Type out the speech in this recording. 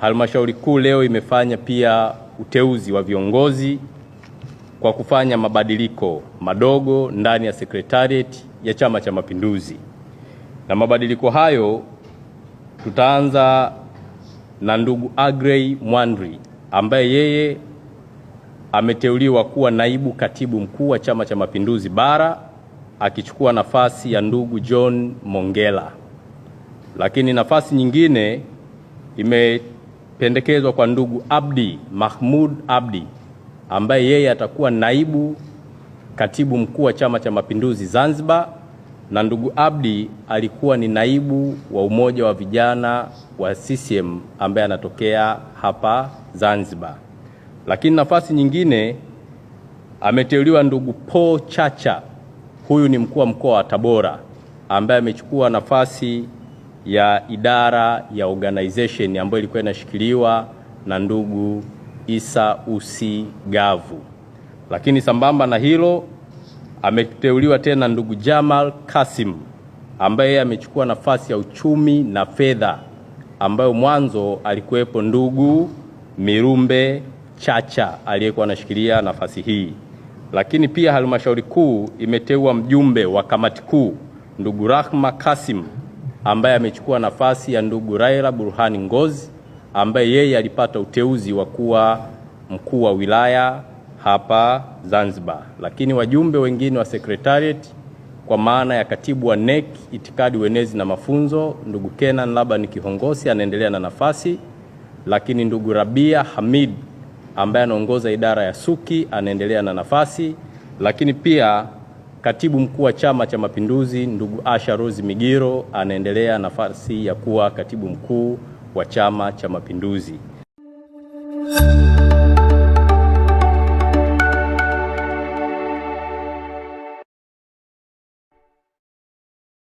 Halmashauri Kuu leo imefanya pia uteuzi wa viongozi kwa kufanya mabadiliko madogo ndani ya Secretariat ya Chama cha Mapinduzi. Na mabadiliko hayo tutaanza na ndugu Agrey Mwandri ambaye yeye ameteuliwa kuwa naibu katibu mkuu wa Chama cha Mapinduzi Bara, akichukua nafasi ya ndugu John Mongela. Lakini nafasi nyingine imependekezwa kwa ndugu Abdi Mahmud Abdi ambaye yeye atakuwa naibu katibu mkuu wa Chama cha Mapinduzi Zanzibar, na ndugu Abdi alikuwa ni naibu wa umoja wa vijana wa CCM ambaye anatokea hapa Zanzibar. Lakini nafasi nyingine ameteuliwa ndugu Paul Chacha, huyu ni mkuu wa mkoa wa Tabora ambaye amechukua nafasi ya idara ya organization ambayo ilikuwa inashikiliwa na ndugu Isa Usi Gavu. Lakini sambamba na hilo ameteuliwa tena ndugu Jamal Kasim ambaye amechukua nafasi ya uchumi na fedha ambayo mwanzo alikuwepo ndugu Mirumbe Chacha aliyekuwa anashikilia nafasi hii. Lakini pia halmashauri kuu imeteua mjumbe wa kamati kuu ndugu Rahma Kasim ambaye amechukua nafasi ya ndugu Raila Burhani Ngozi ambaye yeye alipata uteuzi wa kuwa mkuu wa wilaya hapa Zanzibar. Lakini wajumbe wengine wa Secretariat kwa maana ya katibu wa NEC itikadi, uenezi na mafunzo ndugu Kenan Laban Kihongosi anaendelea na nafasi, lakini ndugu Rabia Hamid ambaye anaongoza idara ya Suki anaendelea na nafasi, lakini pia katibu mkuu wa Chama cha Mapinduzi ndugu Asha Rose Migiro anaendelea nafasi ya kuwa katibu mkuu wa Chama cha Mapinduzi.